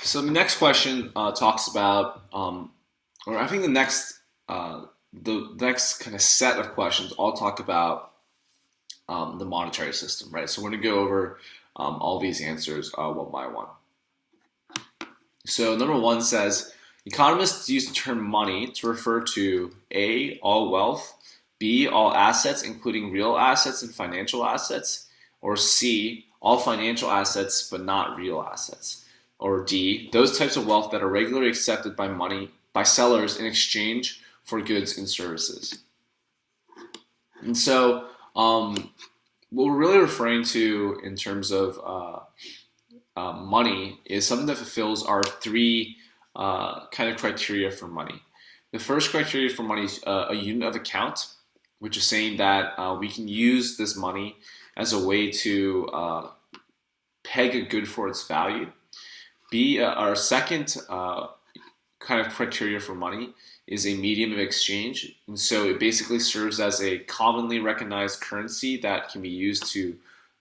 So the next question talks about, or I think the next kind of set of questions all talk about the monetary system, right? So we're going to go over all these answers one by one. So number one says, economists use the term money to refer to A, all wealth, B, all assets, including real assets and financial assets, or C, all financial assets but not real assets, or D, those types of wealth that are regularly accepted by sellers in exchange for goods and services. And so what we're really referring to in terms of money is something that fulfills our three kind of criteria for money. The first criteria for money is a unit of account, which is saying that we can use this money as a way to peg a good for its value. B, our second kind of criteria for money is a medium of exchange. And so it basically serves as a commonly recognized currency that can be used to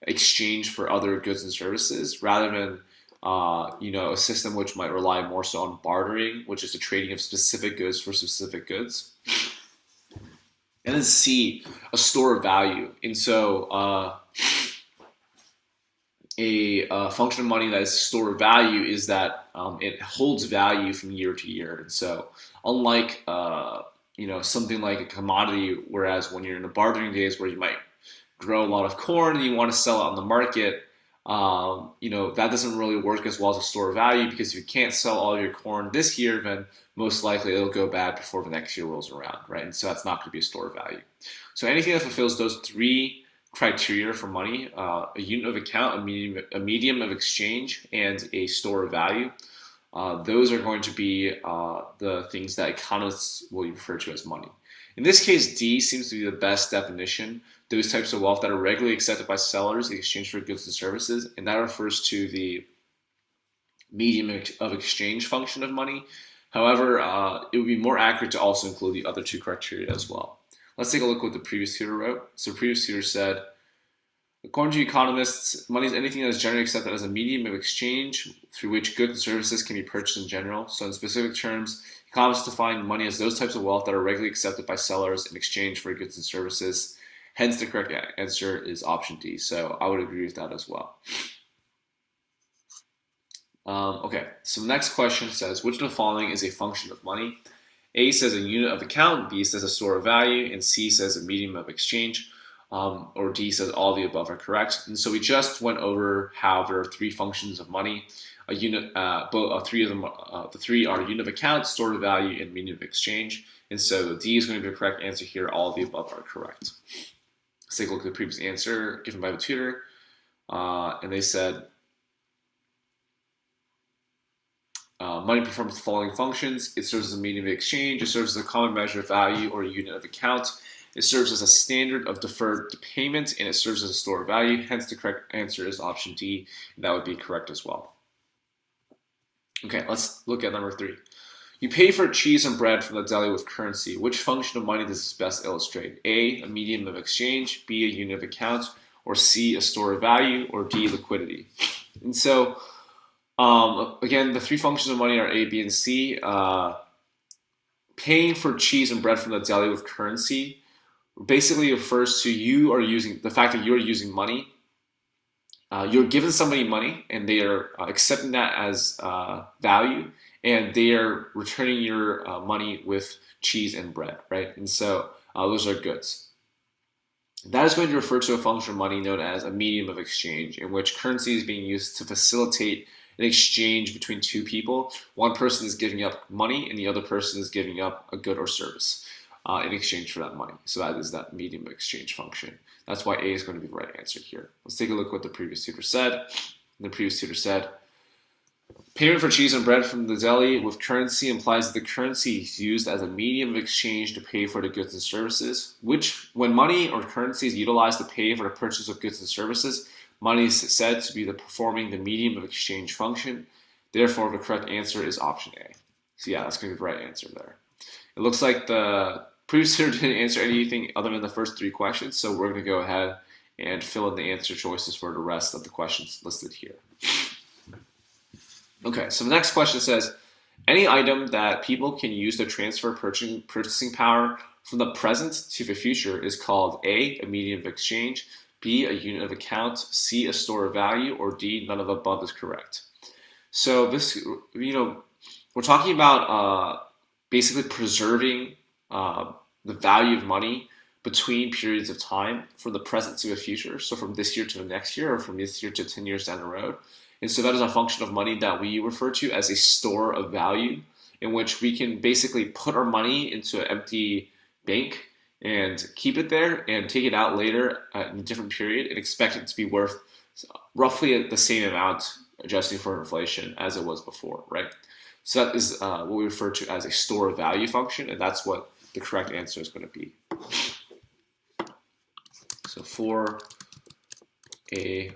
exchange for other goods and services rather than a system which might rely more so on bartering, which is the trading of specific goods for specific goods. And then C, a store of value. And so a function of money that is a store of value is that it holds value from year to year. And so unlike something like a commodity, whereas when you're in the bartering days where you might grow a lot of corn and you want to sell it on the market, that doesn't really work as well as a store of value, because if you can't sell all your corn this year, then most likely it'll go bad before the next year rolls around, right? And so that's not going to be a store of value. So anything that fulfills those three criteria for money, a unit of account, a medium of exchange, and a store of value, those are going to be the things that economists will refer to as money. In this case, D seems to be the best definition. Those types of wealth that are regularly accepted by sellers in exchange for goods and services, and that refers to the medium of exchange function of money. However, it would be more accurate to also include the other two criteria as well. Let's take a look at what the previous tutor wrote. So the previous tutor said, according to economists, money is anything that is generally accepted as a medium of exchange through which goods and services can be purchased in general. So in specific terms, economists define money as those types of wealth that are regularly accepted by sellers in exchange for goods and services. Hence, the correct answer is option D. So I would agree with that as well. Okay, so the next question says, which of the following is a function of money? A says a unit of account, B says a store of value, and C says a medium of exchange, or D says all the above are correct. And so we just went over how there are three functions of money. A unit, three of them, the three are unit of account, store of value, and medium of exchange. And so D is going to be the correct answer here. All the above are correct. Let's take a look at the previous answer given by the tutor. And they said, money performs the following functions. It serves as a medium of exchange. It serves as a common measure of value or a unit of account. It serves as a standard of deferred payment, and it serves as a store of value. Hence, the correct answer is option D, and that would be correct as well. Okay, let's look at number 3. You pay for cheese and bread from the deli with currency. Which function of money does this best illustrate? A, a medium of exchange, B, a unit of account, or C, a store of value, or D, liquidity. And so, again, the three functions of money are A, B, and C. Paying for cheese and bread from the deli with currency basically refers to the fact that you're using money. You're giving somebody money, and they are accepting that as value, and they are returning your money with cheese and bread, right? And so those are goods. That is going to refer to a function of money known as a medium of exchange, in which currency is being used to facilitate an exchange between two people. One person is giving up money, and the other person is giving up a good or service in exchange for that money. So that is that medium of exchange function. That's why A is going to be the right answer here. Let's take a look at what the previous tutor said. The previous tutor said, payment for cheese and bread from the deli with currency implies that the currency is used as a medium of exchange to pay for the goods and services, which, when money or currency is utilized to pay for the purchase of goods and services, money is said to be performing the medium of exchange function. Therefore, the correct answer is option A. So yeah, that's going to be the right answer there. It looks like the previous tutor didn't answer anything other than the first 3 questions, so we're going to go ahead and fill in the answer choices for the rest of the questions listed here. Okay, so the next question says, any item that people can use to transfer purchasing power from the present to the future is called A, a medium of exchange, B, a unit of account, C, a store of value, or D, none of the above is correct. So this, we're talking about basically preserving the value of money between periods of time from the present to the future. So from this year to the next year, or from this year to 10 years down the road. And so that is a function of money that we refer to as a store of value, in which we can basically put our money into an empty bank and keep it there and take it out later in a different period and expect it to be worth roughly the same amount, adjusting for inflation, as it was before, right? So that is what we refer to as a store of value function, and that's what the correct answer is going to be. So for A,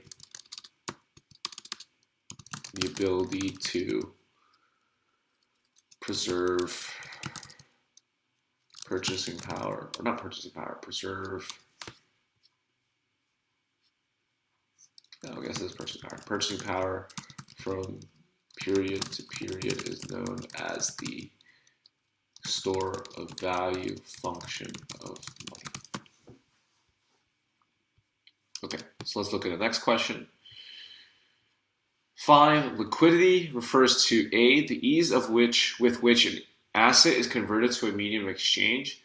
the ability to preserve purchasing power, or not purchasing power, preserve, I guess it's purchasing power. Purchasing power from period to period is known as the store of value function of money. Okay, so let's look at the next question. 5. Liquidity refers to A, the ease with which an asset is converted to a medium of exchange,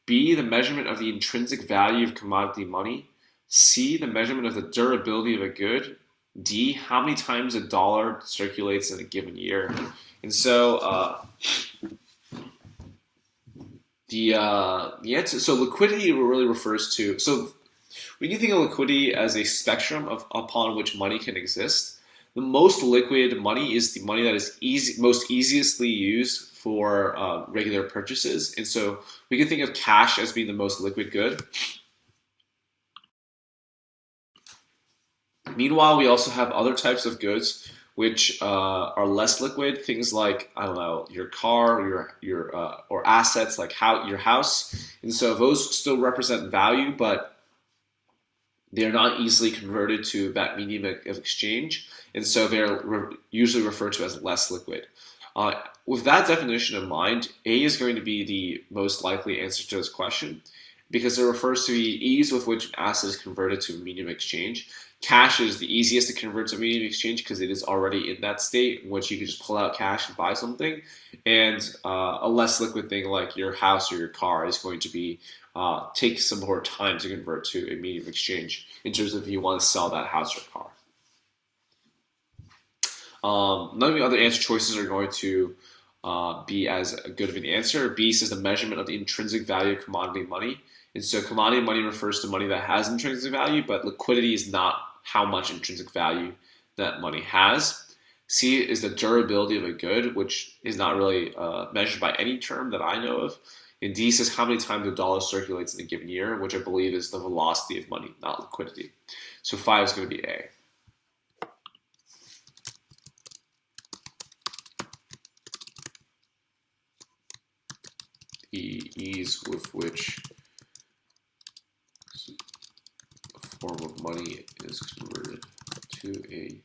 B, the measurement of the intrinsic value of commodity money, C, the measurement of the durability of a good, D, how many times a dollar circulates in a given year. And so the answer, so liquidity really refers to, so when you think of liquidity as a spectrum upon which money can exist, the most liquid money is the money that is most easiestly used for regular purchases. And so we can think of cash as being the most liquid good. Meanwhile, we also have other types of goods which are less liquid. Things like, I don't know, your car, or assets like your house. And so those still represent value, but they're not easily converted to that medium of exchange, and so they're usually referred to as less liquid. With that definition in mind, A is going to be the most likely answer to this question because it refers to the ease with which an asset is converted to a medium of exchange. Cash is the easiest to convert to a medium of exchange because it is already in that state in which you can just pull out cash and buy something, and a less liquid thing like your house or your car is going to be take some more time to convert to a medium of exchange in terms of if you want to sell that house or car. None of the other answer choices are going to be as good of an answer. B says the measurement of the intrinsic value of commodity money. And so commodity money refers to money that has intrinsic value, but liquidity is not how much intrinsic value that money has. C is the durability of a good, which is not really measured by any term that I know of. And D says how many times a dollar circulates in a given year, which I believe is the velocity of money, not liquidity. So 5 is going to be A. The ease with which a form of money is converted to a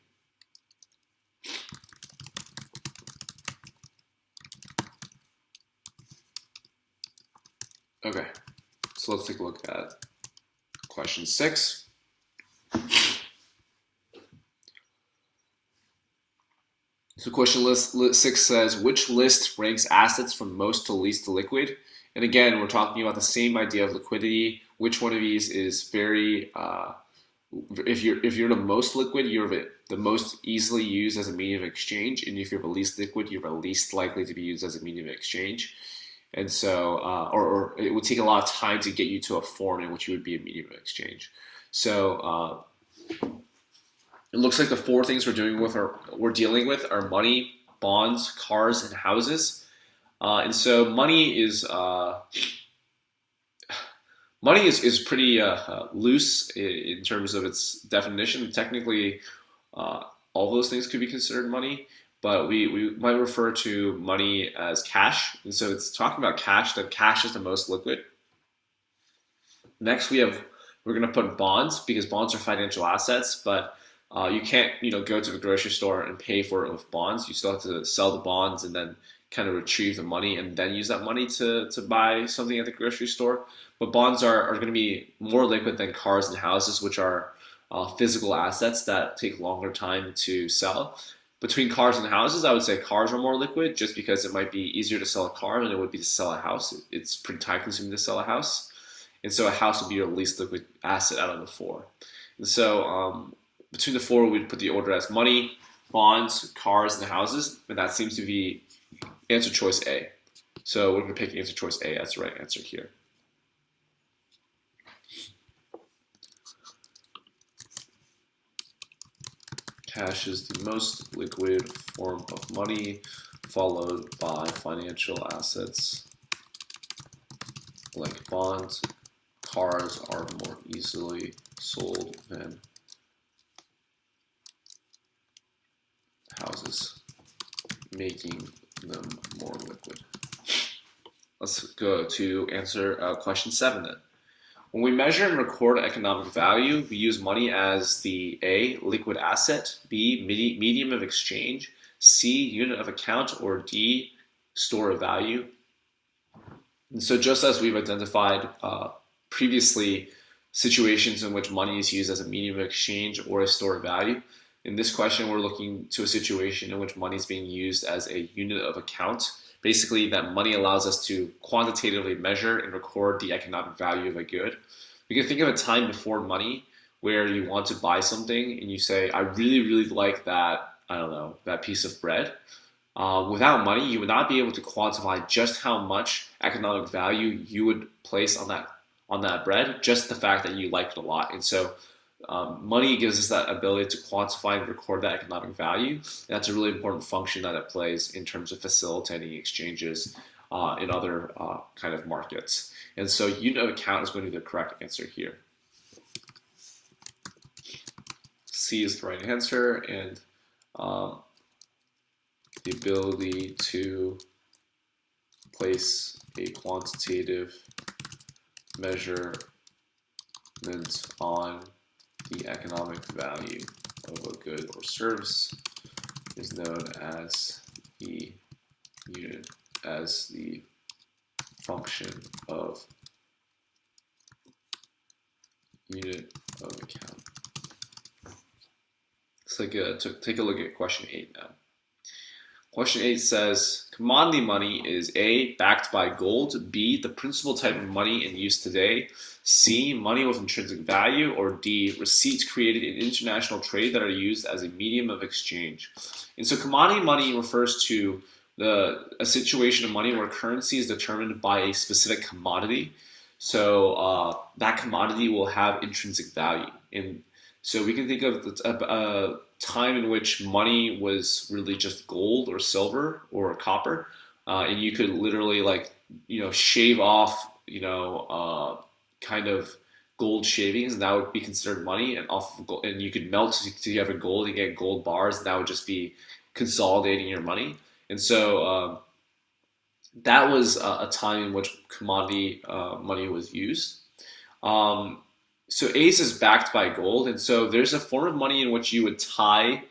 Okay, so let's take a look at question 6. So question list 6 says, which list ranks assets from most to least liquid? And again, we're talking about the same idea of liquidity. Which one of these is very, if you're the most liquid, you're the most easily used as a medium of exchange. And if you're the least liquid, you're the least likely to be used as a medium of exchange. And so, or it would take a lot of time to get you to a form in which you would be a medium of exchange. So it looks like the 4 things we're dealing with are money, bonds, cars, and houses. And so money is pretty loose in terms of its definition. Technically, all those things could be considered money. But we might refer to money as cash. And so it's talking about cash, that cash is the most liquid. Next, we're going to put bonds because bonds are financial assets, but You can't, go to the grocery store and pay for it with bonds. You still have to sell the bonds and then kind of retrieve the money and then use that money to buy something at the grocery store. But bonds are going to be more liquid than cars and houses, which are physical assets that take longer time to sell. Between cars and houses, I would say cars are more liquid just because it might be easier to sell a car than it would be to sell a house. It's pretty time consuming to sell a house. And so a house would be your least liquid asset out of the four. And so between the four, we'd put the order as money, bonds, cars, and houses. And that seems to be answer choice A. So we're going to pick answer choice A as the right answer here. Cash is the most liquid form of money, followed by financial assets like bonds. Cars are more easily sold than houses, making them more liquid. Let's go to answer question 7 then. When we measure and record economic value, we use money as the A, liquid asset, B, medium of exchange, C, unit of account, or D, store of value. And so just as we've identified previously situations in which money is used as a medium of exchange or a store of value, in this question we're looking to a situation in which money is being used as a unit of account. Basically, that money allows us to quantitatively measure and record the economic value of a good. You can think of a time before money where you want to buy something and you say, I really, really like that, I don't know, that piece of bread. Without money, you would not be able to quantify just how much economic value you would place on that bread, just the fact that you like it a lot. And so money gives us that ability to quantify and record that economic value. And that's a really important function that it plays in terms of facilitating exchanges in other kind of markets. And so unit of account is going to be the correct answer here. C is the right answer, and the ability to place a quantitative measurement on the economic value of a good or service is known as the unit, as the function of unit of account. Let's take a look at question 8 now. Question 8 says, commodity money is A, backed by gold, B, the principal type of money in use today, C, money with intrinsic value, or D, receipts created in international trade that are used as a medium of exchange. And so commodity money refers to a situation of money where currency is determined by a specific commodity. So that commodity will have intrinsic value. And so we can think of a time in which money was really just gold or silver or copper, and you could literally shave off kind of gold shavings, and that would be considered money. And off of gold, and you could melt together gold and get gold bars, and that would just be consolidating your money. And so that was a time in which commodity money was used. So ACE is backed by gold, and so there's a form of money in which you would tie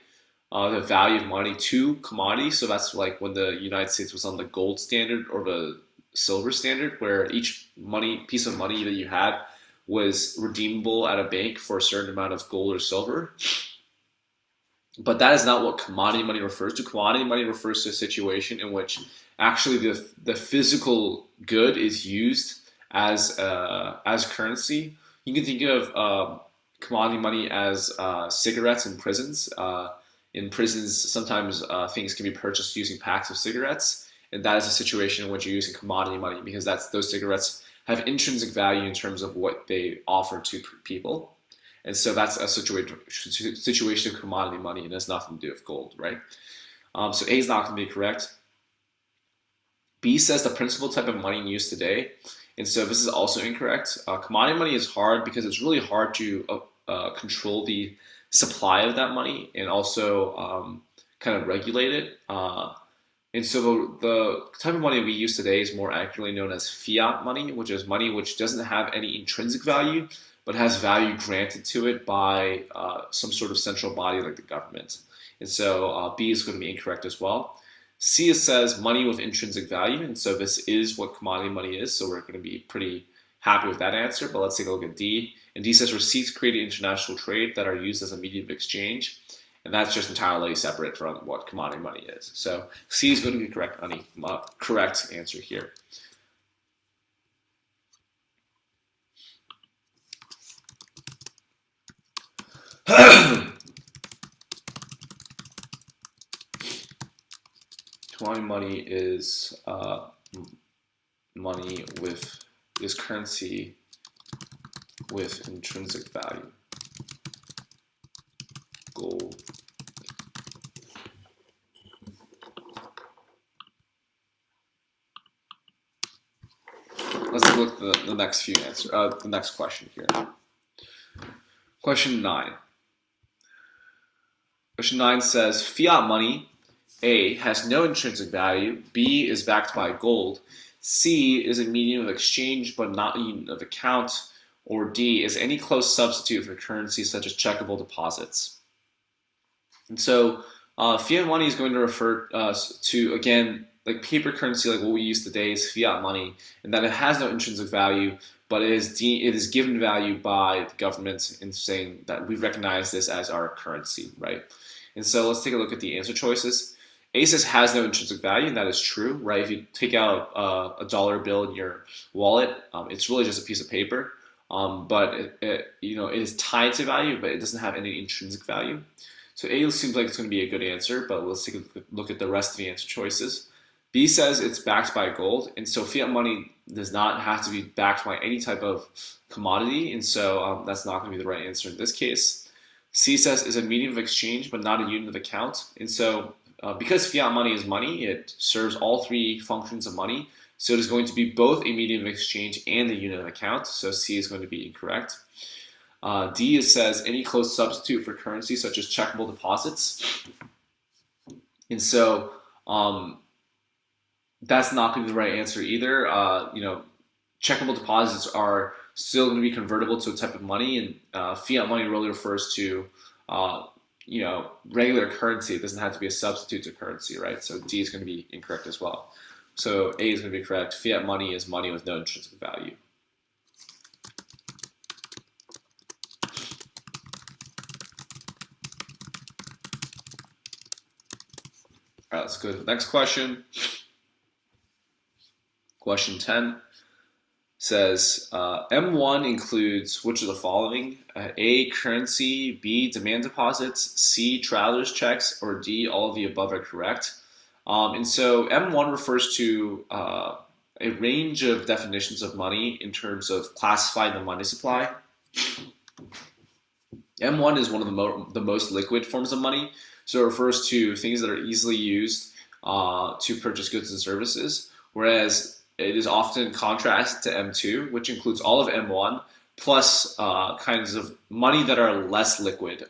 the value of money to commodity. So that's like when the United States was on the gold standard or the silver standard, where each piece of money that you had was redeemable at a bank for a certain amount of gold or silver. But that is not what commodity money refers to. Commodity money refers to a situation in which actually the physical good is used as currency. You can think of commodity money as cigarettes in prisons. In prisons, sometimes things can be purchased using packs of cigarettes, and that is a situation in which you're using commodity money because those cigarettes have intrinsic value in terms of what they offer to people. And so that's a situation of commodity money, and it has nothing to do with gold, right? So A is not going to be correct. B says the principal type of money in use today. And so this is also incorrect. Commodity money is hard because it's really hard to control the supply of that money and also kind of regulate it. And so the type of money we use today is more accurately known as fiat money, which is money which doesn't have any intrinsic value, but has value granted to it by some sort of central body like the government. And so B is going to be incorrect as well. C says money with intrinsic value, and so this is what commodity money is, so we're going to be pretty happy with that answer. But let's take a look at D. And D says receipts created international trade that are used as a medium of exchange, and that's just entirely separate from what commodity money is. So C is going to be correct answer here. Commodity money is currency with intrinsic value. Gold. Let's take a look at the next few answers. The next question here. Question 9. Question 9 says fiat money A has no intrinsic value, B is backed by gold, C is a medium of exchange but not a unit of account, or D is any close substitute for currency such as checkable deposits. And so fiat money is going to refer to, again, like paper currency, like what we use today is fiat money, and that it has no intrinsic value, but it is given value by the government in saying that we recognize this as our currency, right? And so let's take a look at the answer choices. A says has no intrinsic value, and that is true, right? If you take out a dollar bill in your wallet, it's really just a piece of paper, but it is tied to value, but it doesn't have any intrinsic value. So A seems like it's going to be a good answer, but let's take a look at the rest of the answer choices. B says it's backed by gold, and so fiat money does not have to be backed by any type of commodity, and so that's not going to be the right answer in this case. C says is a medium of exchange, but not a unit of account, and so because fiat money is money, it serves all three functions of money, so it is going to be both a medium of exchange and a unit of account, so C is going to be incorrect. D says any close substitute for currency, such as checkable deposits, and so that's not going to be the right answer either. Checkable deposits are still going to be convertible to a type of money, and fiat money really refers to regular currency. It doesn't have to be a substitute to currency, right? So D is going to be incorrect as well. So A is going to be correct. Fiat money is money with no intrinsic value. All right, let's go to the next question. Question 10 says, M1 includes which of the following? A, currency, B, demand deposits, C, traveler's checks, or D, all of the above are correct. And so M1 refers to a range of definitions of money in terms of classifying the money supply. M1 is one of the most liquid forms of money, so it refers to things that are easily used to purchase goods and services, whereas it is often contrasted to M2, which includes all of M1, plus kinds of money that are less liquid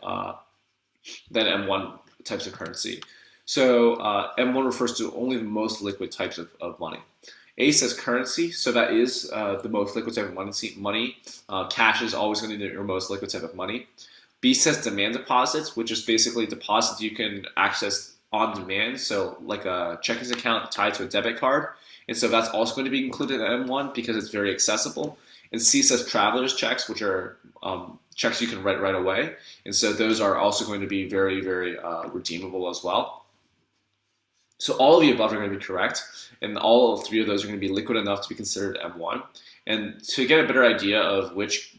than M1 types of currency. So M1 refers to only the most liquid types of money. A says currency, so that is the most liquid type of money. Cash is always going to be your most liquid type of money. B says demand deposits, which is basically deposits you can access on demand, so like a checking account tied to a debit card. And so that's also going to be included in M1 because it's very accessible. And C says traveler's checks, which are checks you can write right away. And so those are also going to be very, very redeemable as well. So all of the above are going to be correct. And all three of those are going to be liquid enough to be considered M1. And to get a better idea of which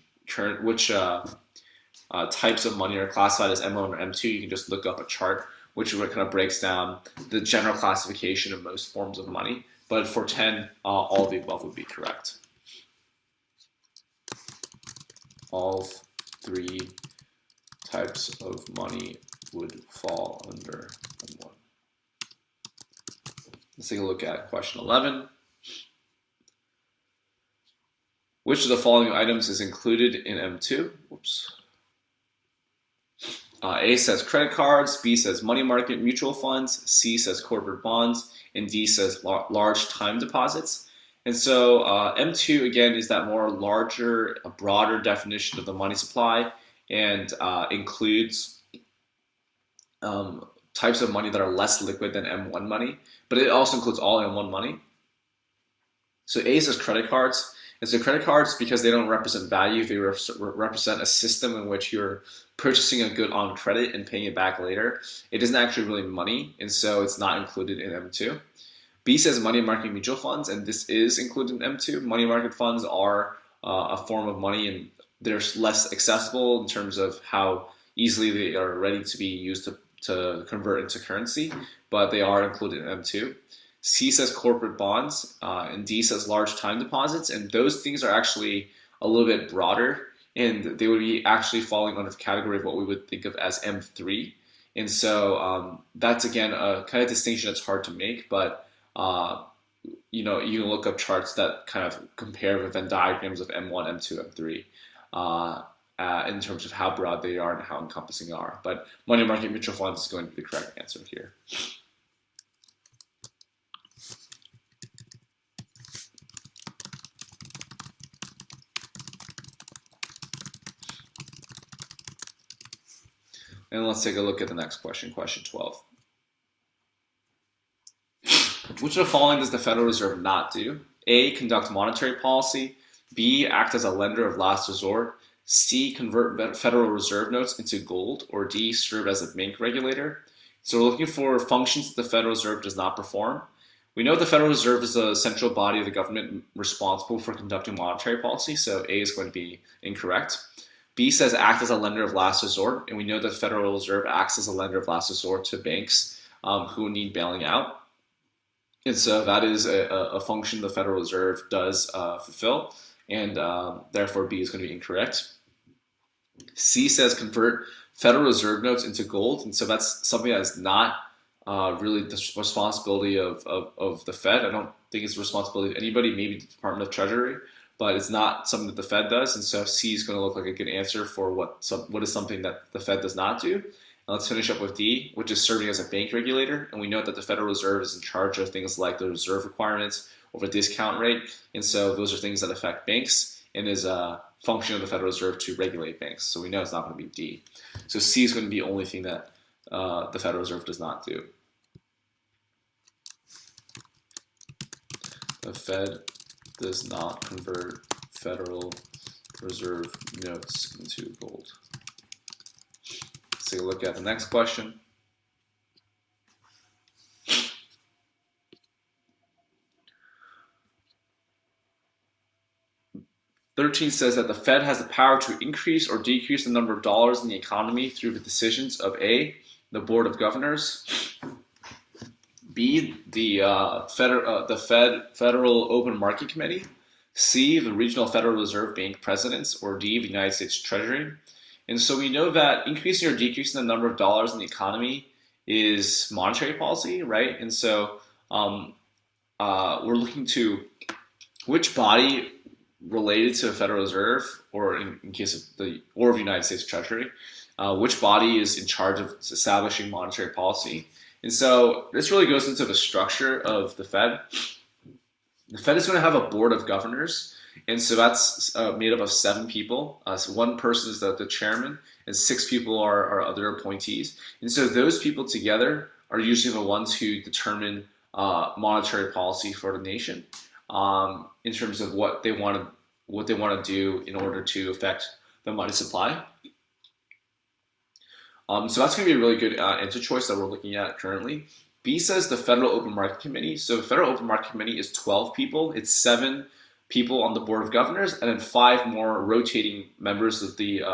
types of money are classified as M1 or M2, you can just look up a chart, which kind of breaks down the general classification of most forms of money. But for 10, all of the above would be correct. All three types of money would fall under M1. Let's take a look at question 11. Which of the following items is included in M2? Whoops. A says credit cards, B says money market mutual funds, C says corporate bonds, and D says large time deposits. And so M2 again is that more larger, a broader definition of the money supply, and includes types of money that are less liquid than M1 money, but it also includes all M1 money. So A says credit cards. And so credit cards, because they don't represent value, they represent a system in which you're purchasing a good on credit and paying it back later. It isn't actually really money, and so it's not included in M2. B says money market mutual funds, and this is included in M2. Money market funds are a form of money, and they're less accessible in terms of how easily they are ready to be used to convert into currency, but they are included in M2. C says corporate bonds, and D says large time deposits, and those things are actually a little bit broader, and they would be actually falling under the category of what we would think of as M3. And so that's, again, a kind of distinction that's hard to make, but you can look up charts that kind of compare the Venn diagrams of M1, M2, M3 in terms of how broad they are and how encompassing they are. But money market mutual funds is going to be the correct answer here. And let's take a look at the next question, question 12. Which of the following does the Federal Reserve not do? A, conduct monetary policy. B, act as a lender of last resort. C, convert Federal Reserve notes into gold. Or D, serve as a bank regulator. So we're looking for functions that the Federal Reserve does not perform. We know the Federal Reserve is a central body of the government responsible for conducting monetary policy, so A is going to be incorrect. B says act as a lender of last resort, and we know that the Federal Reserve acts as a lender of last resort to banks who need bailing out. And so that is a function the Federal Reserve does fulfill, and therefore B is going to be incorrect. C says convert Federal Reserve notes into gold, and so that's something that is not really the responsibility of the Fed. I don't think it's the responsibility of anybody, maybe the Department of Treasury, but it's not something that the Fed does, and so C is going to look like a good answer for what is something that the Fed does not do. Let's finish up with D, which is serving as a bank regulator. And we know that the Federal Reserve is in charge of things like the reserve requirements or the discount rate. And so those are things that affect banks and is a function of the Federal Reserve to regulate banks. So we know it's not going to be D. So C is going to be the only thing that the Federal Reserve does not do. The Fed does not convert Federal Reserve notes into gold. Let's take a look at the next question. $13 says that the Fed has the power to increase or decrease the number of dollars in the economy through the decisions of A, the Board of Governors, B, the Federal Open Market Committee, C, the Regional Federal Reserve Bank Presidents, or D, the United States Treasury. And so we know that increasing or decreasing the number of dollars in the economy is monetary policy, right? And so we're looking to which body related to the Federal Reserve, or in case of the United States Treasury, which body is in charge of establishing monetary policy. And so this really goes into the structure of the Fed. The Fed is going to have a board of governors, and so that's made up of 7 people. So one person is the chairman, and 6 people are other appointees. And so those people together are usually the ones who determine monetary policy for the nation in terms of what they want to do in order to affect the money supply. So that's going to be a really good answer choice that we're looking at currently. B says the Federal Open Market Committee. So the Federal Open Market Committee is 12 people. It's 7 people on the Board of Governors, and then 5 more rotating members of the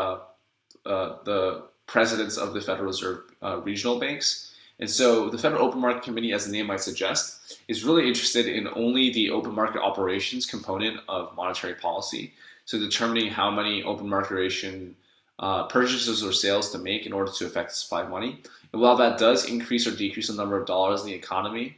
presidents of the Federal Reserve regional banks. And so the Federal Open Market Committee, as the name might suggest, is really interested in only the open market operations component of monetary policy. So determining how many open market purchases or sales to make in order to affect the supply of money. And while that does increase or decrease the number of dollars in the economy,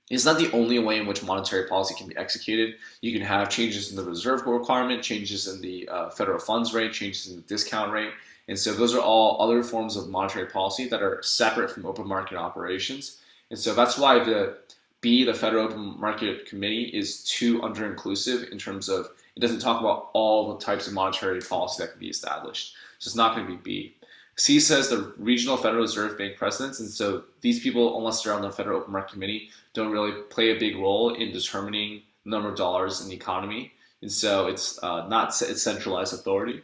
it's not the only way in which monetary policy can be executed. You can have changes in the reserve requirement, changes in the federal funds rate, changes in the discount rate. And so those are all other forms of monetary policy that are separate from open market operations. And so that's why the B, the Federal Open Market Committee is too under-inclusive in terms of it doesn't talk about all the types of monetary policy that can be established. So it's not going to be B. C says the regional Federal Reserve Bank presidents, and so these people, unless they're on the Federal Open Market Committee, don't really play a big role in determining the number of dollars in the economy, and so it's it's centralized authority,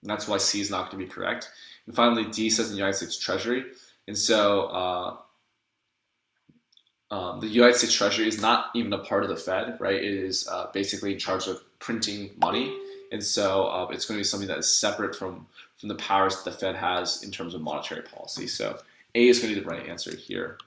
and that's why C is not going to be correct. And finally, D says the United States Treasury, and so the United States Treasury is not even a part of the Fed, right? It is basically in charge of printing money, and so it's going to be something that is separate from the powers that the Fed has in terms of monetary policy. So A is going to be the right answer here.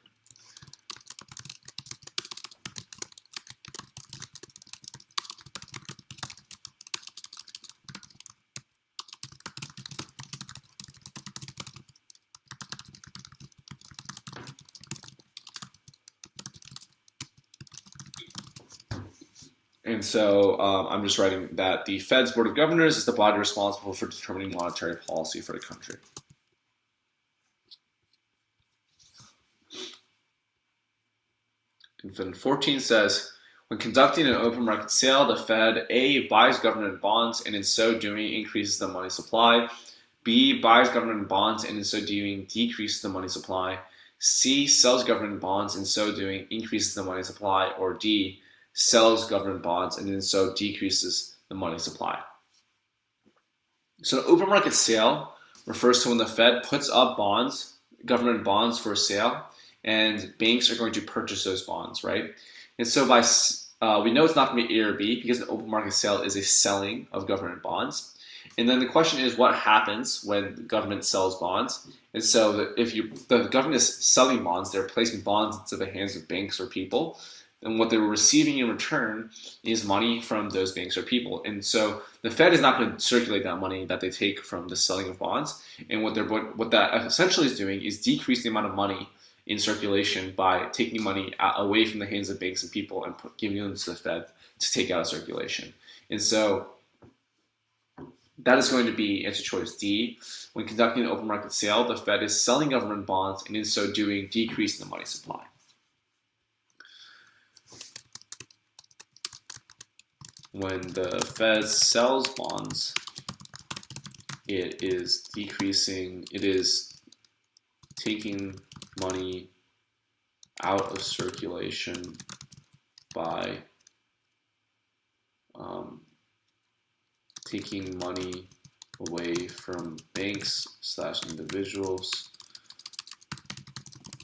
And so I'm just writing that the Fed's Board of Governors is the body responsible for determining monetary policy for the country. And then 14 says, when conducting an open market sale, the Fed A, buys government bonds and in so doing increases the money supply. B, buys government bonds and in so doing decreases the money supply. C, sells government bonds and in so doing increases the money supply. Or D, sells government bonds and in so decreases the money supply. So an open market sale refers to when the Fed puts up bonds, government bonds for sale, and banks are going to purchase those bonds, right? And so we know it's not going to be A or B because an open market sale is a selling of government bonds. And then the question is, what happens when the government sells bonds? And so if the government is selling bonds, they're placing bonds into the hands of banks or people. And what they're receiving in return is money from those banks or people. And so the Fed is not going to circulate that money that they take from the selling of bonds. And what that essentially is doing is decrease the amount of money in circulation by taking money away from the hands of banks and people and giving them to the Fed to take out of circulation. And so that is going to be answer choice D. When conducting an open market sale, the Fed is selling government bonds and in so doing decreasing the money supply. When the Fed sells bonds, it is taking money out of circulation by taking money away from banks / individuals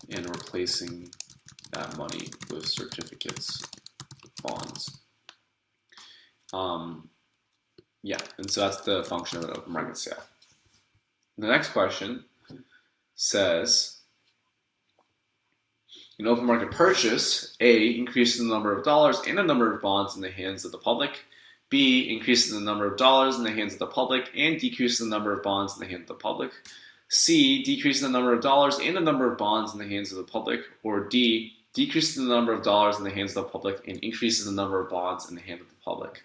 and replacing that money with certificates, bonds. And so that's the function of an open market sale. The next question says, an open market purchase, A, increases the number of dollars and the number of bonds in the hands of the public. B, increases the number of dollars in the hands of the public and decreases the number of bonds in the hands of the public. C, decreases the number of dollars and the number of bonds in the hands of the public. Or D, decreases the number of dollars in the hands of the public and increases the number of bonds in the hands of the public.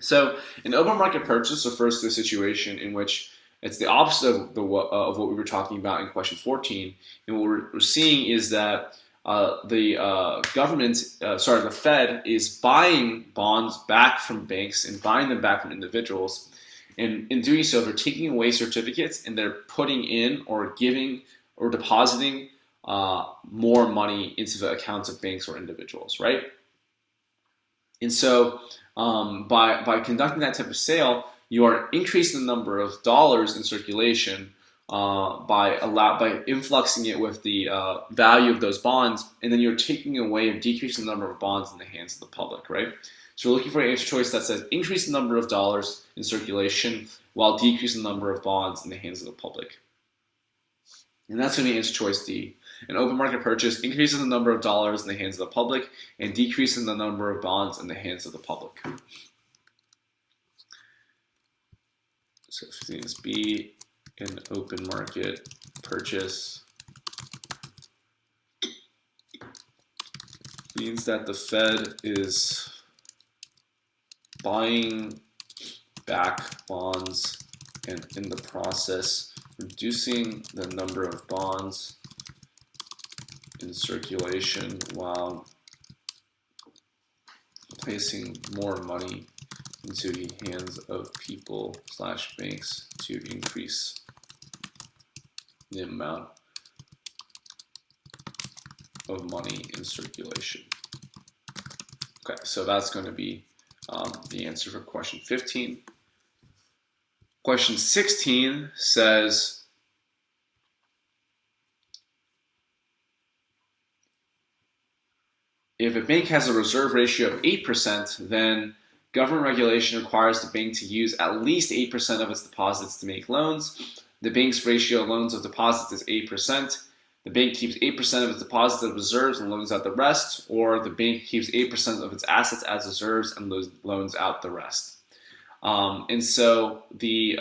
So an open market purchase refers to a situation in which it's the opposite of what we were talking about in question 14. And what we're seeing is that the Fed is buying bonds back from banks and buying them back from individuals. And in doing so, they're taking away certificates and they're putting in or giving or depositing more money into the accounts of banks or individuals, right? And so by conducting that type of sale, you are increasing the number of dollars in circulation by influxing it with the value of those bonds, and then you're taking away and decreasing the number of bonds in the hands of the public, right? So we're looking for an answer choice that says increase the number of dollars in circulation while decreasing the number of bonds in the hands of the public. And that's going to be answer choice D. An open market purchase increases the number of dollars in the hands of the public and decreases the number of bonds in the hands of the public. So 15 is B. An open market purchase means that the Fed is buying back bonds and in the process reducing the number of bonds in circulation while placing more money into the hands of people / banks to increase the amount of money in circulation. Okay, so that's going to be the answer for question 15. Question 16 says, if a bank has a reserve ratio of 8%, then government regulation requires the bank to use at least 8% of its deposits to make loans. The bank's ratio of loans of deposits is 8%. The bank keeps 8% of its deposits as reserves and loans out the rest, or the bank keeps 8% of its assets as reserves and loans out the rest. And so the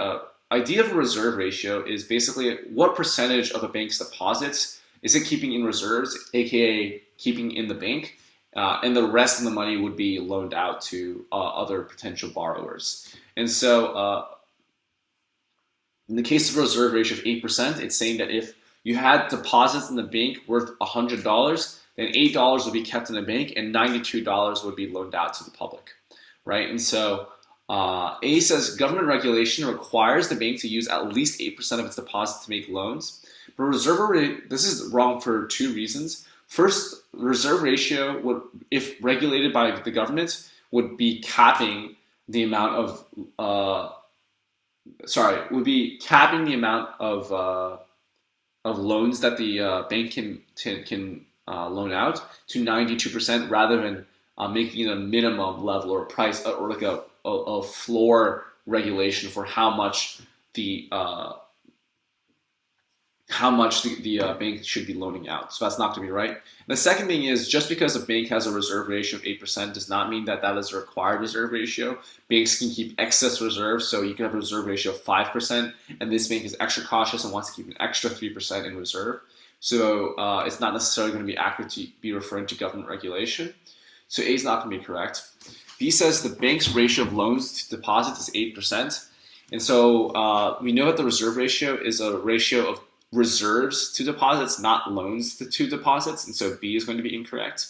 idea of a reserve ratio is basically what percentage of a bank's deposits is it keeping in reserves, aka keeping in the bank, and the rest of the money would be loaned out to other potential borrowers. And so in the case of a reserve ratio of 8%, it's saying that if you had deposits in the bank worth $100, then $8 would be kept in the bank and $92 would be loaned out to the public, right? And so A says government regulation requires the bank to use at least 8% of its deposits to make loans. But reserve rate, this is wrong for two reasons. First, reserve ratio would, if regulated by the government, would be capping the amount of would be capping the amount of loans that the bank can loan out to 92% rather than making it a minimum level or a price or like a floor regulation for how much the bank should be loaning out. So that's not going to be right. And the second thing is, just because a bank has a reserve ratio of 8% does not mean that that is a required reserve ratio. Banks can keep excess reserves, so you can have a reserve ratio of 5%, and this bank is extra cautious and wants to keep an extra 3% in reserve. So it's not necessarily going to be accurate to be referring to government regulation. So A is not going to be correct. B says the bank's ratio of loans to deposits is 8%. And so we know that the reserve ratio is a ratio of reserves to deposits, not loans to deposits, and so B is going to be incorrect.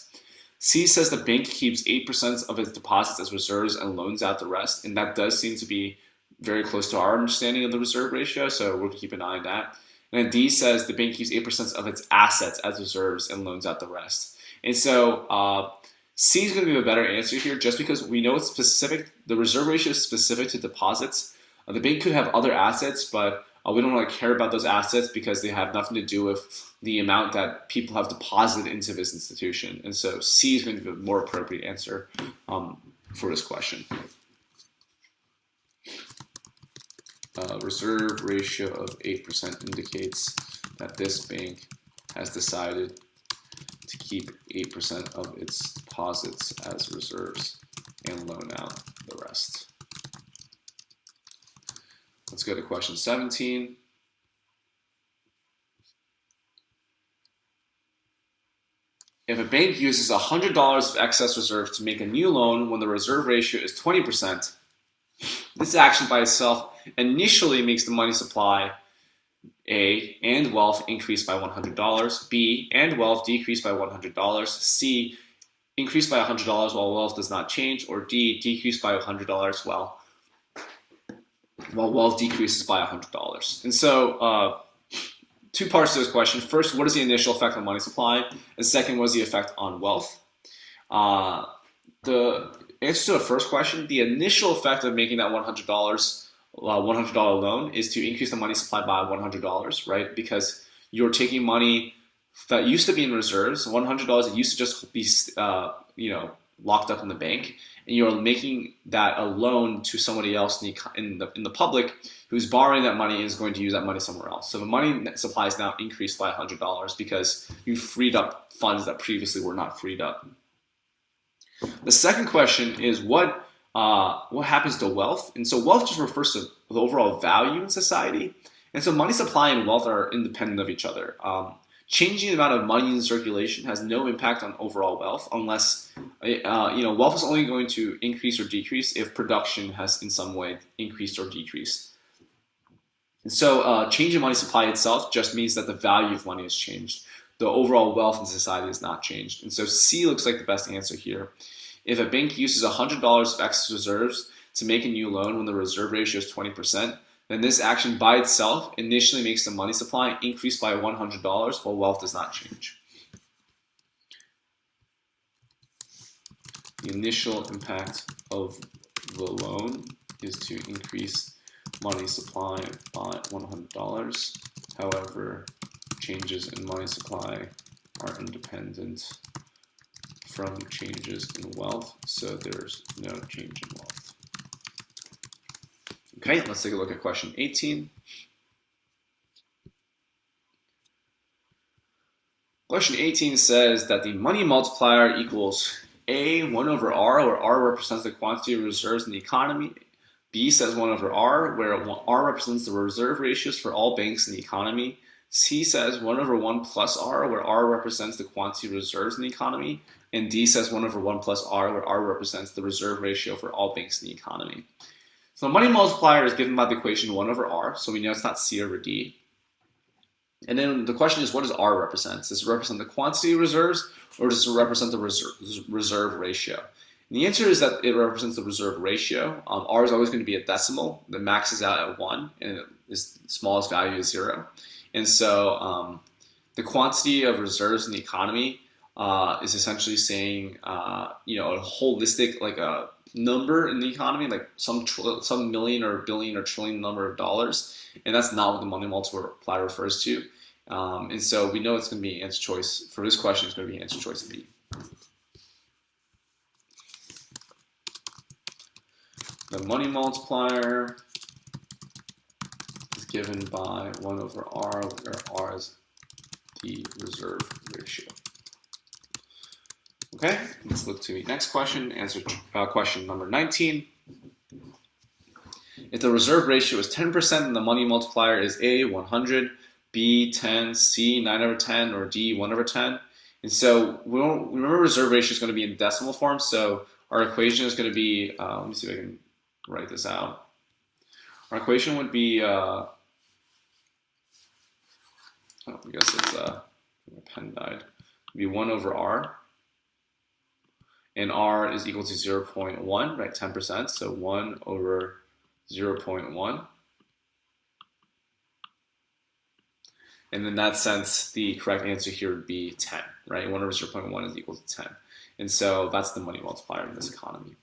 C says the bank keeps 8% of its deposits as reserves and loans out the rest, and that does seem to be very close to our understanding of the reserve ratio, so we're going to keep an eye on that. And then D says the bank keeps 8% of its assets as reserves and loans out the rest. And so C is going to be a better answer here, just because we know it's specific, the reserve ratio is specific to deposits. The bank could have other assets, but we don't really care about those assets because they have nothing to do with the amount that people have deposited into this institution. And so C is going to be the more appropriate answer for this question. Reserve ratio of 8% indicates that this bank has decided to keep 8% of its deposits as reserves and loan out the rest. Let's go to question 17. If a bank uses $100 of excess reserve to make a new loan when the reserve ratio is 20%, this action by itself initially makes the money supply, A, and wealth increase by $100, B, and wealth decrease by $100, C, increase by $100 while wealth does not change, or D, decrease by $100 while wealth decreases by $100. And so two parts to this question. First, what is the initial effect on money supply? And second, what is the effect on wealth? The answer to the first question, the initial effect of making that $100 loan is to increase the money supply by $100, right? Because you're taking money that used to be in reserves, $100 that used to just be locked up in the bank, and you're making that a loan to somebody else in the public who's borrowing that money and is going to use that money somewhere else. So the money supply is now increased by $100 because you freed up funds that previously were not freed up. The second question is what happens to wealth? And so wealth just refers to the overall value in society. And so money supply and wealth are independent of each other. Changing the amount of money in circulation has no impact on overall wealth unless, wealth is only going to increase or decrease if production has in some way increased or decreased. And so changing money supply itself just means that the value of money has changed. the overall wealth in society has not changed. And so C looks like the best answer here. If a bank uses $100 of excess reserves to make a new loan when the reserve ratio is 20%, then this action by itself initially makes the money supply increase by $100 while wealth does not change. The initial impact of the loan is to increase money supply by $100. However, changes in money supply are independent from changes in wealth, so there's no change in wealth. Okay, let's take a look at question 18. Question 18 says that the money multiplier equals A, 1 over R, where R represents the quantity of reserves in the economy. B says 1 over R, where R represents the reserve ratios for all banks in the economy. C says 1 over 1 plus R, where R represents the quantity of reserves in the economy. And D says 1 over 1 plus R, where R represents the reserve ratio for all banks in the economy. So the money multiplier is given by the equation 1 over R, so we know it's not C over D. And then the question is, what does R represent? Does it represent the quantity of reserves, or does it represent the reserve ratio? And the answer is that it represents the reserve ratio. R is always going to be a decimal that maxes out at 1, and its smallest value is 0. And so the quantity of reserves in the economy is essentially saying, a holistic, like a number in the economy, like some million or billion or trillion number of dollars, and that's not what the money multiplier refers to. And so we know it's going to be answer choice for this question. It's going to be answer choice B. The money multiplier is given by 1 over R, where R is the reserve ratio. Okay, let's look to the next question. Answer question number 19. If the reserve ratio is 10%, then the money multiplier is A, 100, B, 10, C, 9 over 10, or D, 1 over 10. And so remember reserve ratio is going to be in decimal form, so our equation is going to be, let me see if I can write this out. Our equation would be, I guess it's, my pen died. It would be 1 over R. And R is equal to 0.1, right, 10%, so 1 over 0.1. And in that sense, the correct answer here would be 10, right? 1 over 0.1 is equal to 10. And so that's the money multiplier in this economy.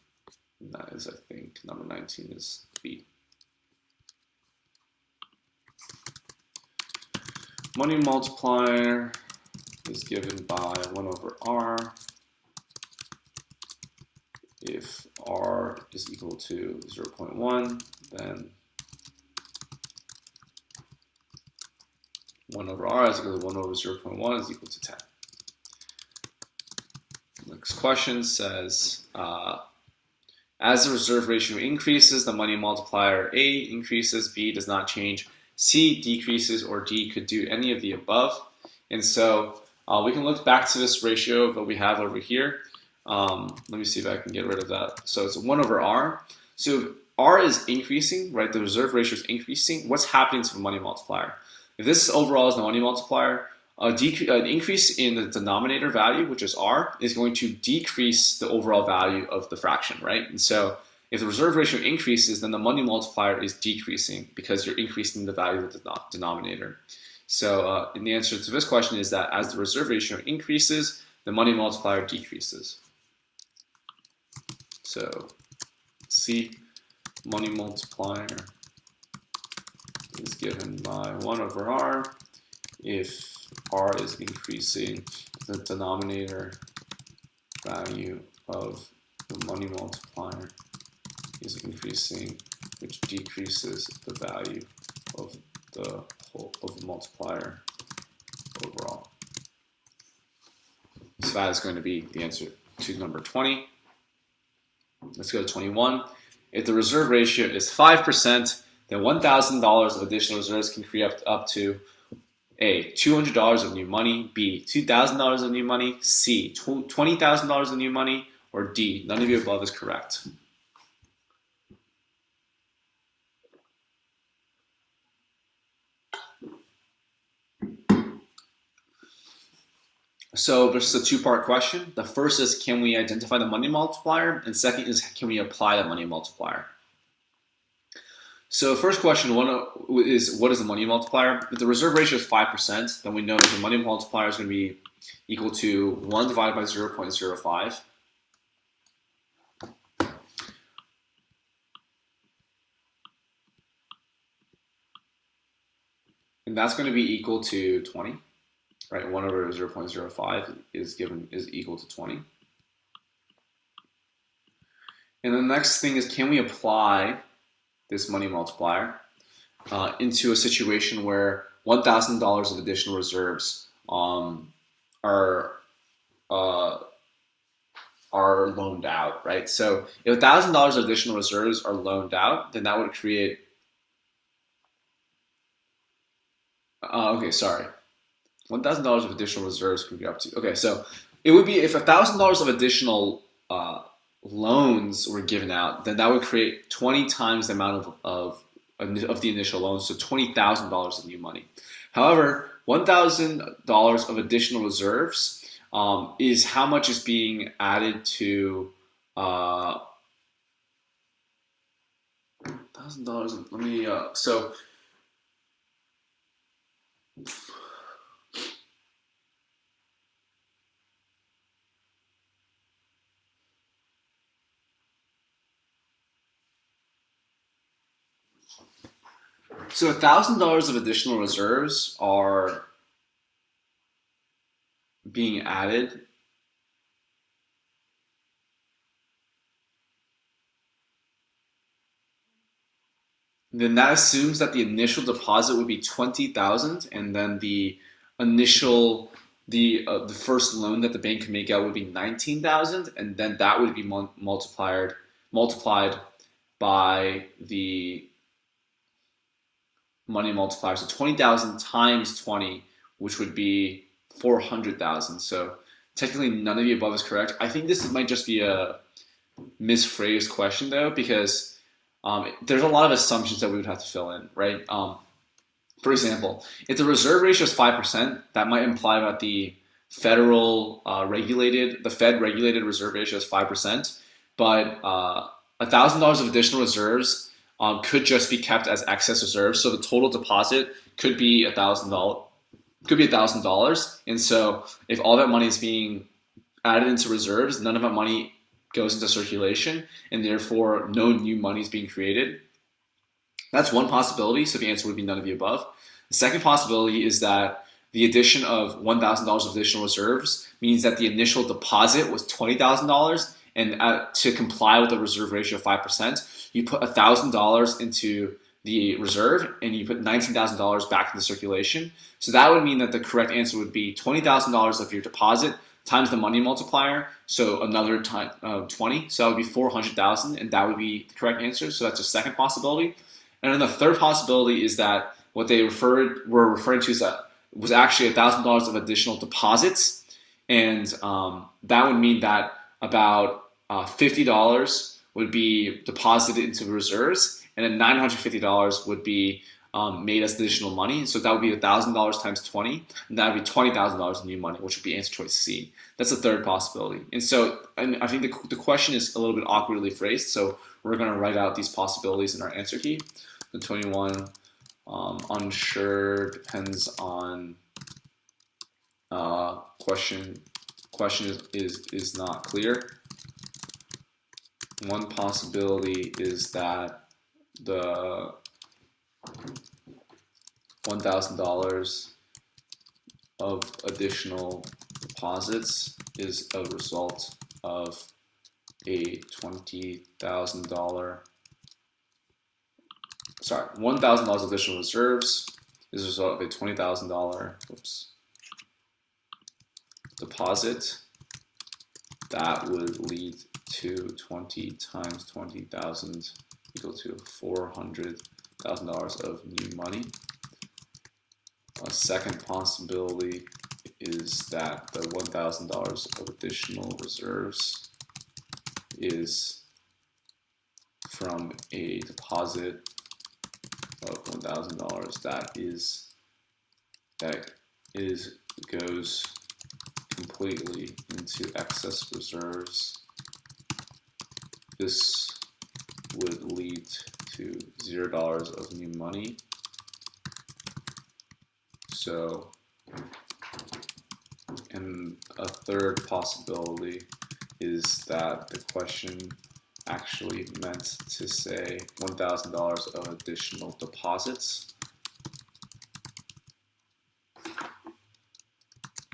And that is, I think, number 19 is B. Money multiplier is given by 1 over R. If R is equal to 0.1, then 1 over R is equal to 1 over 0.1 is equal to 10. Next question says, as the reserve ratio increases, the money multiplier A increases, B does not change, C decreases, or D could do any of the above. And so we can look back to this ratio that we have over here. Let me see if I can get rid of that. So it's 1 over R. So if R is increasing, right, the reserve ratio is increasing, what's happening to the money multiplier? If this overall is the money multiplier, an increase in the denominator value, which is R, is going to decrease the overall value of the fraction, right? And so if the reserve ratio increases, then the money multiplier is decreasing because you're increasing the value of the denominator. So and the answer to this question is that as the reserve ratio increases, the money multiplier decreases. So C, money multiplier is given by 1 over R. If R is increasing, the denominator value of the money multiplier is increasing, which decreases the value of the multiplier overall. So that is going to be the answer to number 20. Let's go to 21. If the reserve ratio is 5%, then $1,000 of additional reserves can create up to A, $200 of new money, B, $2,000 of new money, C, $20,000 of new money, or D, none of the above is correct. So this is a two-part question. The first is, can we identify the money multiplier? And second is, can we apply the money multiplier? So first question is, what is the money multiplier? If the reserve ratio is 5%, then we know that the money multiplier is going to be equal to 1 divided by 0.05. And that's going to be equal to 20, right? 1 over 0.05 is equal to 20. And the next thing is, can we apply this money multiplier into a situation where $1,000 of additional reserves are loaned out, right? So if $1,000 of additional reserves are loaned out, then that would create $1,000 of additional reserves could be up to. Okay, so it would be if $1,000 of additional loans were given out, then that would create 20 times the amount of the initial loan, so $20,000 of new money. However, $1,000 of additional reserves is how much is being added to $1,000. Let me So $1,000 of additional reserves are being added. Then that assumes that the initial deposit would be 20,000, and then the initial the first loan that the bank can make out would be 19,000, and then that would be multiplied by the money multiplier. So 20,000 times 20, which would be 400,000. So technically none of the above is correct. I think this might just be a misphrased question though, because there's a lot of assumptions that we would have to fill in, right? For example, if the reserve ratio is 5%, that might imply that the Fed regulated reserve ratio is 5%, but $1,000 of additional reserves could just be kept as excess reserves. So the total deposit could be $1,000. And so if all that money is being added into reserves, none of that money goes into circulation, and therefore no new money is being created. That's one possibility. So the answer would be none of the above. The second possibility is that the addition of $1,000 of additional reserves means that the initial deposit was $20,000, and to comply with the reserve ratio of 5%, you put $1,000 into the reserve and you put $19,000 back into circulation. So that would mean that the correct answer would be $20,000 of your deposit times the money multiplier, so another time 20, so that would be 400,000, and that would be the correct answer. So that's a second possibility. And then the third possibility is that what they were referring to is that was actually $1,000 of additional deposits, and that would mean that about $50 would be deposited into reserves, and then $950 would be made as additional money. So that would be $1,000 times 20, and that would be $20,000 in new money, which would be answer choice C. That's the third possibility. And so I think the question is a little bit awkwardly phrased, so we're going to write out these possibilities in our answer key. The 21, unsure, depends on question is not clear. One possibility is that the $1,000 of additional deposits is a result of a $1,000 of additional reserves is a result of a $20,000 deposit that would lead to 20 times 20,000 equal to $400,000 of new money. A second possibility is that the $1,000 of additional reserves is from a deposit of $1,000 that goes completely into excess reserves, this would lead to $0 of new money. So, and a third possibility is that the question actually meant to say $1,000 of additional deposits.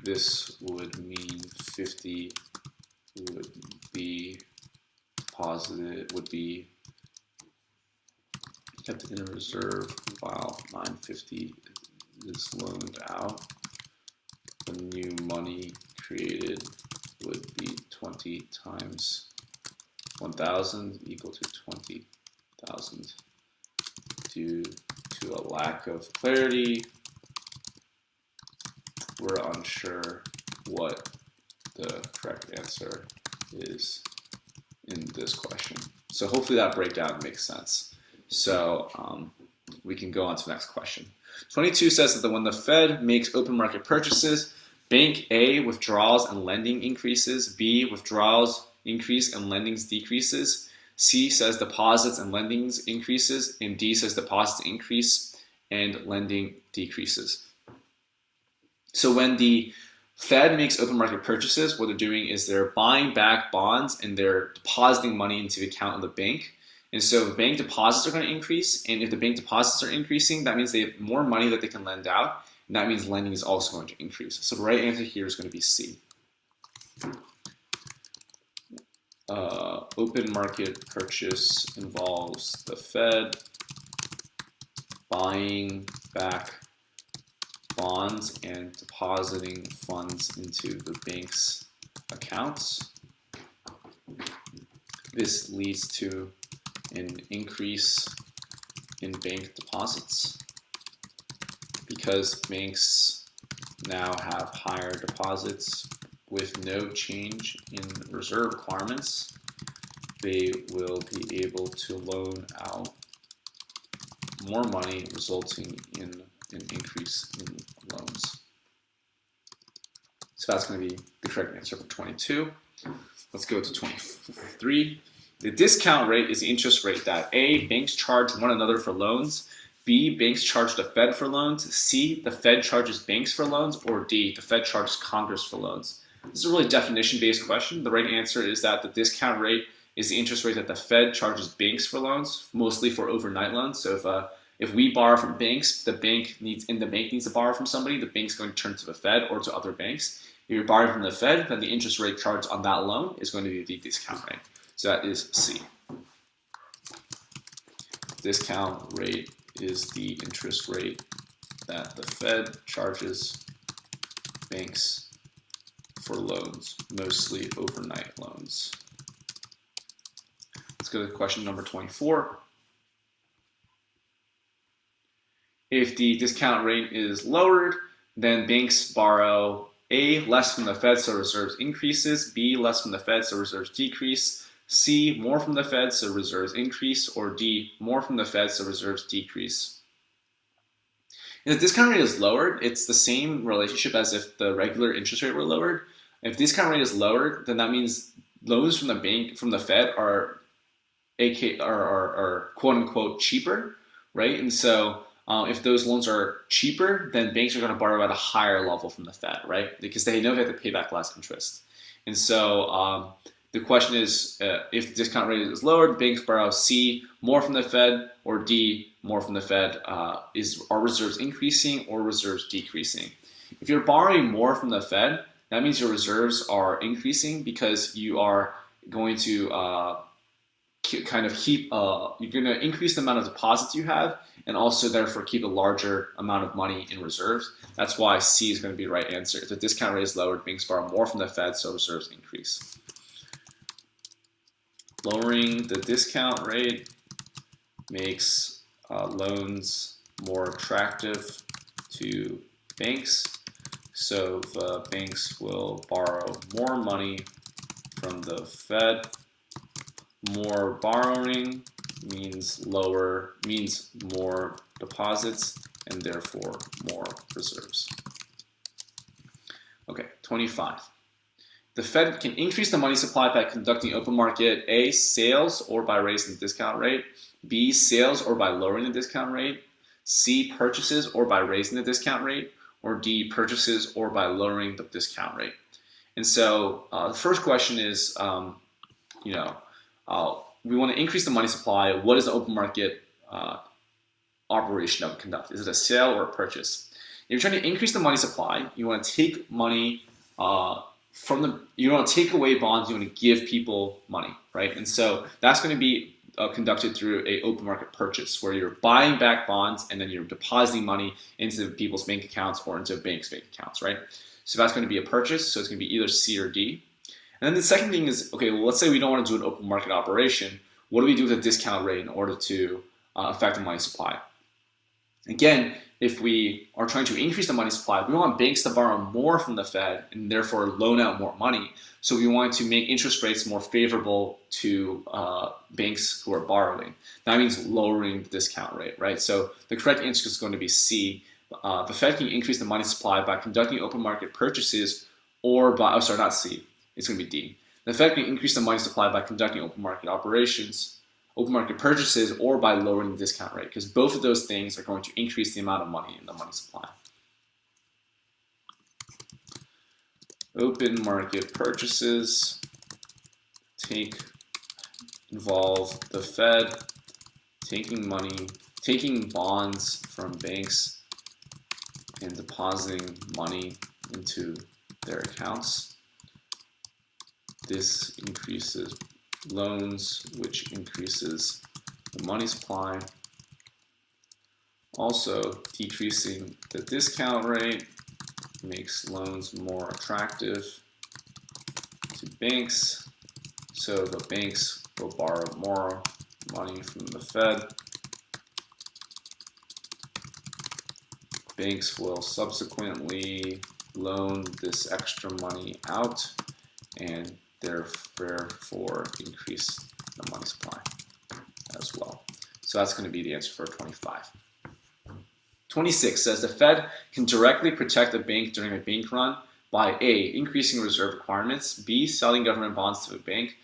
This would mean 50 would be deposited, would be kept in a reserve while 950 is loaned out. The new money created would be 20 times 1,000 equal to 20,000. Due to a lack of clarity, we're unsure what the correct answer is in this question. So hopefully that breakdown makes sense. So we can go on to the next question. 22 says that when the Fed makes open market purchases, Bank A withdrawals and lending increases, B withdrawals increase and lendings decreases, C says deposits and lendings increases, and D says deposits increase and lending decreases. So when the Fed makes open market purchases, what they're doing is they're buying back bonds and they're depositing money into the account of the bank. And so bank deposits are going to increase, and if the bank deposits are increasing, that means they have more money that they can lend out, and that means lending is also going to increase. So the right answer here is going to be C. Open market purchase involves the Fed buying back bonds and depositing funds into the bank's accounts. This leads to an increase in bank deposits because banks now have higher deposits with no change in reserve requirements. They will be able to loan out more money, resulting in an increase in loans. So that's going to be the correct answer for 22. Let's go to 23. The discount rate is the interest rate that A, banks charge one another for loans, B, banks charge the Fed for loans, C, the Fed charges banks for loans, or D, the Fed charges Congress for loans. This is a really definition-based question. The right answer is that the discount rate is the interest rate that the Fed charges banks for loans, mostly for overnight loans. So if we borrow from banks, the bank needs to borrow from somebody, the bank's going to turn to the Fed or to other banks. If you're borrowing from the Fed, then the interest rate charged on that loan is going to be the discount rate. So that is C. Discount rate is the interest rate that the Fed charges banks for loans, mostly overnight loans. Let's go to question number 24. If the discount rate is lowered, then banks borrow A, less from the Fed, so reserves increases, B, less from the Fed, so reserves decrease, C, more from the Fed, so reserves increase, or D, more from the Fed, so reserves decrease. If the discount rate is lowered, it's the same relationship as if the regular interest rate were lowered. If the discount rate is lowered, then that means loans from the Fed are quote unquote cheaper, right? And so if those loans are cheaper, then banks are going to borrow at a higher level from the Fed, right? Because they know they have to pay back less interest. And so the question is, if the discount rate is lowered, banks borrow C, more from the Fed, or D, more from the Fed. Are reserves increasing or reserves decreasing? If you're borrowing more from the Fed, that means your reserves are increasing because you are going to you're going to increase the amount of deposits you have and also therefore keep a larger amount of money in reserves. That's why C is going to be the right answer. If the discount rate is lowered, banks borrow more from the Fed, so reserves increase. Lowering the discount rate makes loans more attractive to banks, so the banks will borrow more money from the Fed. More borrowing means more deposits and therefore more reserves. Okay, 25. The Fed can increase the money supply by conducting open market A, sales or by raising the discount rate, B, sales or by lowering the discount rate, C, purchases or by raising the discount rate, or D, purchases or by lowering the discount rate. And so the first question is, we want to increase the money supply. What is the open market operation that we conduct? Is it a sale or a purchase? If you're trying to increase the money supply, you want to take money you want to take away bonds, you want to give people money, right? And so that's going to be conducted through a open market purchase, where you're buying back bonds and then you're depositing money into people's bank accounts or into banks' bank accounts, right? So that's going to be a purchase, so it's going to be either C or D. And then the second thing is, okay, well, let's say we don't want to do an open market operation. What do we do with a discount rate in order to affect the money supply? Again, if we are trying to increase the money supply, we want banks to borrow more from the Fed and therefore loan out more money. So we want to make interest rates more favorable to banks who are borrowing. That means lowering the discount rate, right? So the correct answer is going to be C. The Fed can increase the money supply by conducting open market purchases or by, not C, it's going to be D. The Fed can increase the money supply by conducting open market purchases, or by lowering the discount rate, because both of those things are going to increase the amount of money in the money supply. Open market purchases involve the Fed taking bonds from banks and depositing money into their accounts. This increases loans, which increases the money supply. Also, decreasing the discount rate makes loans more attractive to banks, so the banks will borrow more money from the Fed. Banks will subsequently loan this extra money out and therefore increase the money supply as well. So that's going to be the answer for 25. 26 says the Fed can directly protect a bank during a bank run by A, increasing reserve requirements, B, selling government bonds to a bank,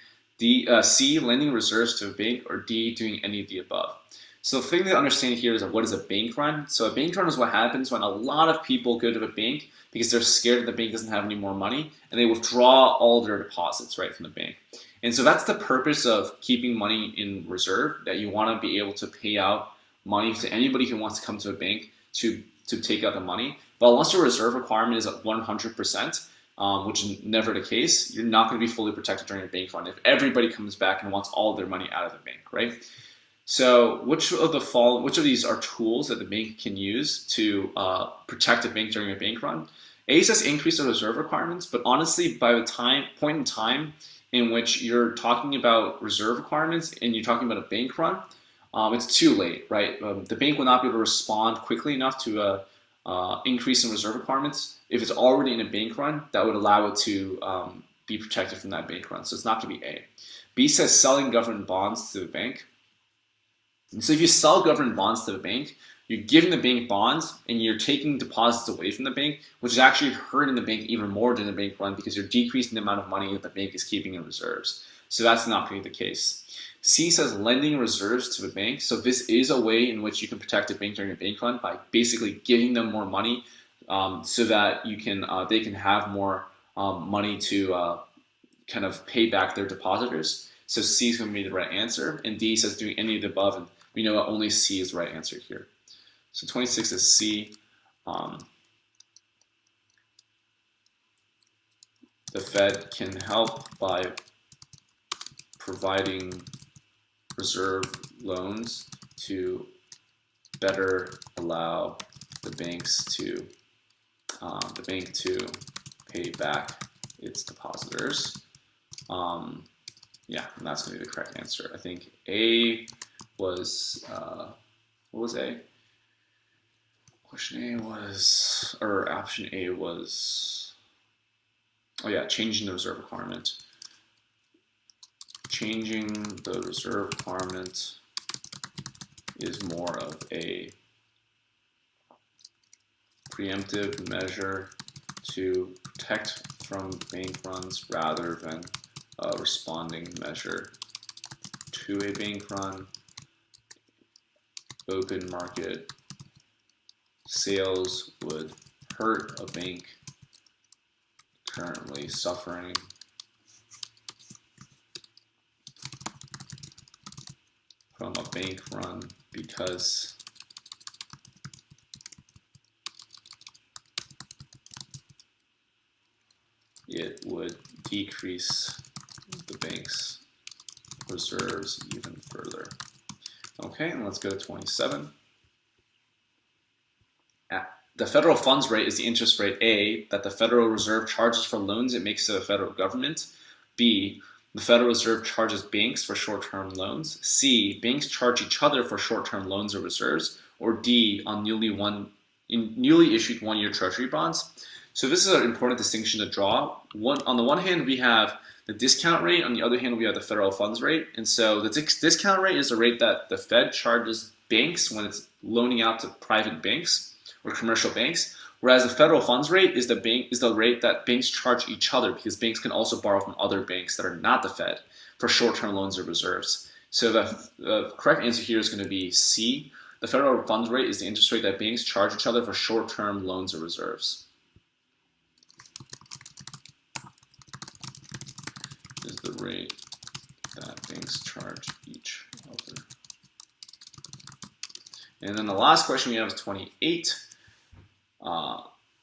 C, lending reserves to a bank, or D, doing any of the above. So the thing to understand here is what is a bank run. So a bank run is what happens when a lot of people go to the bank because they're scared that the bank doesn't have any more money, and they withdraw all their deposits right from the bank. And so that's the purpose of keeping money in reserve, that you want to be able to pay out money to anybody who wants to come to a bank to take out the money. But unless your reserve requirement is at 100%, which is never the case, you're not going to be fully protected during a bank run if everybody comes back and wants all their money out of the bank, right? So which of these are tools that the bank can use to protect a bank during a bank run? A says increase the reserve requirements, but honestly, by the point in time in which you're talking about reserve requirements and you're talking about a bank run, it's too late, right? The bank will not be able to respond quickly enough to increase in reserve requirements. If it's already in a bank run, that would allow it to be protected from that bank run. So it's not going to be A. B says selling government bonds to the bank. And so if you sell government bonds to the bank, you're giving the bank bonds and you're taking deposits away from the bank, which is actually hurting the bank even more during the bank run because you're decreasing the amount of money that the bank is keeping in reserves. So that's not going to be the case. C says lending reserves to the bank. So this is a way in which you can protect a bank during a bank run by basically giving them more money so that you can they can have more money to kind of pay back their depositors. So C is going to be the right answer. And D says doing any of the above, and we know that only C is the right answer here. So 26 is C. The Fed can help by providing reserve loans to better allow the bank to pay back its depositors. Yeah, and that's going to be the correct answer. I think A was, what was A? Option A was, oh yeah, changing the reserve requirement. Changing the reserve requirement is more of a preemptive measure to protect from bank runs rather than a responding measure to a bank run. Open market sales would hurt a bank currently suffering from a bank run because it would decrease the bank's reserves even further. Okay, and let's go to 27. The federal funds rate is the interest rate A that the Federal Reserve charges for loans it makes to the federal government. B, the Federal Reserve charges banks for short-term loans. C, banks charge each other for short-term loans or reserves. Or D, on newly issued one-year Treasury bonds. So this is an important distinction to draw. On the one hand, we have the discount rate. On the other hand, we have the federal funds rate. And so the discount rate is the rate that the Fed charges banks when it's loaning out to private banks or commercial banks, whereas the federal funds rate is the rate that banks charge each other, because banks can also borrow from other banks that are not the Fed for short-term loans or reserves. So the correct answer here is going to be C. The federal funds rate is the interest rate that banks charge each other for short-term loans or reserves. Is the rate that banks charge each other. And then the last question we have is 28.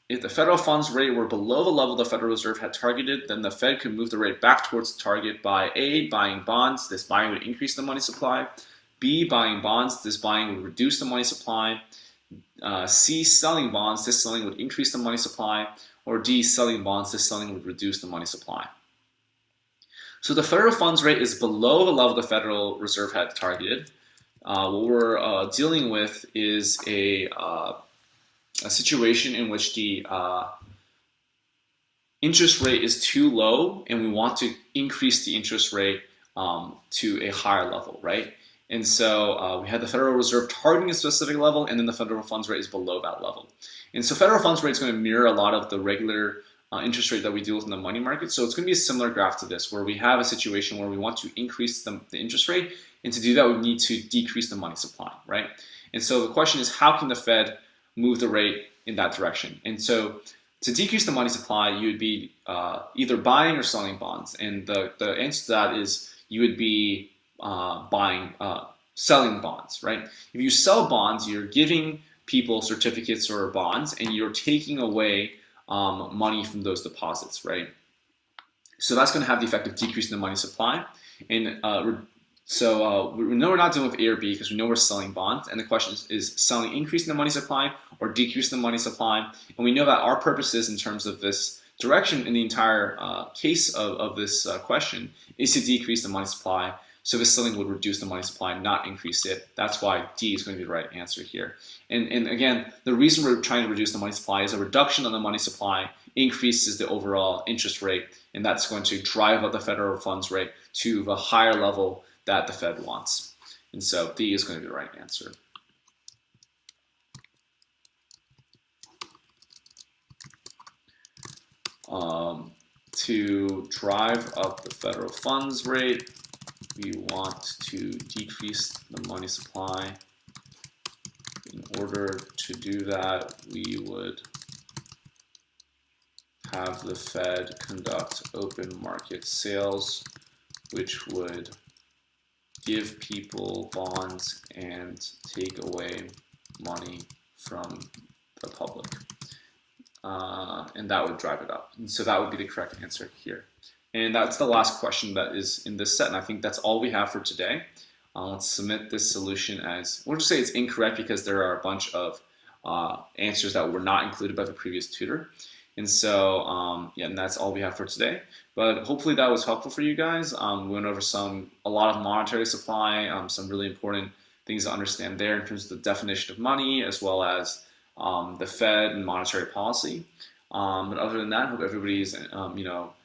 If the federal funds rate were below the level the Federal Reserve had targeted, then the Fed could move the rate back towards the target by A, buying bonds. This buying would increase the money supply. B, buying bonds. This buying would reduce the money supply. C, selling bonds. This selling would increase the money supply. Or D, selling bonds. This selling would reduce the money supply. So the federal funds rate is below the level the Federal Reserve had targeted. What we're dealing with is a situation in which the interest rate is too low, and we want to increase the interest rate to a higher level, right? And so we had the Federal Reserve targeting a specific level, and then the federal funds rate is below that level. And so federal funds rate is going to mirror a lot of the regular interest rate that we deal with in the money market. So it's going to be a similar graph to this, where we have a situation where we want to increase the interest rate, and to do that we need to decrease the money supply, right? And so the question is, how can the Fed move the rate in that direction? And so to decrease the money supply, you would be either buying or selling bonds. And the answer to that is you would be selling bonds, right? If you sell bonds, you're giving people certificates or bonds, and you're taking away money from those deposits, right? So that's going to have the effect of decreasing the money supply. And so we know we're not dealing with A or B because we know we're selling bonds. And the question is selling increasing the money supply or decreasing the money supply? And we know that our purposes in terms of this direction in the entire case of this question is to decrease the money supply. So this selling would reduce the money supply, not increase it. That's why D is going to be the right answer here. And again, the reason we're trying to reduce the money supply is a reduction on the money supply increases the overall interest rate, and that's going to drive up the federal funds rate to the higher level that the Fed wants. And so D is going to be the right answer. To drive up the federal funds rate, we want to decrease the money supply. In order to do that, we would have the Fed conduct open market sales, which would give people bonds and take away money from the public. And that would drive it up. And so that would be the correct answer here. And that's the last question that is in this set. And I think that's all we have for today. Let's submit this solution as, we'll just say it's incorrect because there are a bunch of answers that were not included by the previous tutor. And so, yeah, and that's all we have for today. But hopefully that was helpful for you guys. We went over a lot of monetary supply, some really important things to understand there in terms of the definition of money, as well as the Fed and monetary policy. But other than that, I hope everybody's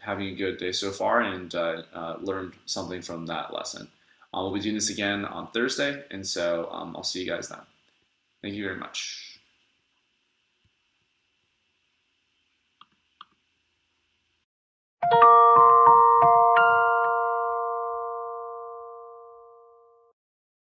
having a good day so far and learned something from that lesson. We'll be doing this again on Thursday, and so I'll see you guys then. Thank you very much.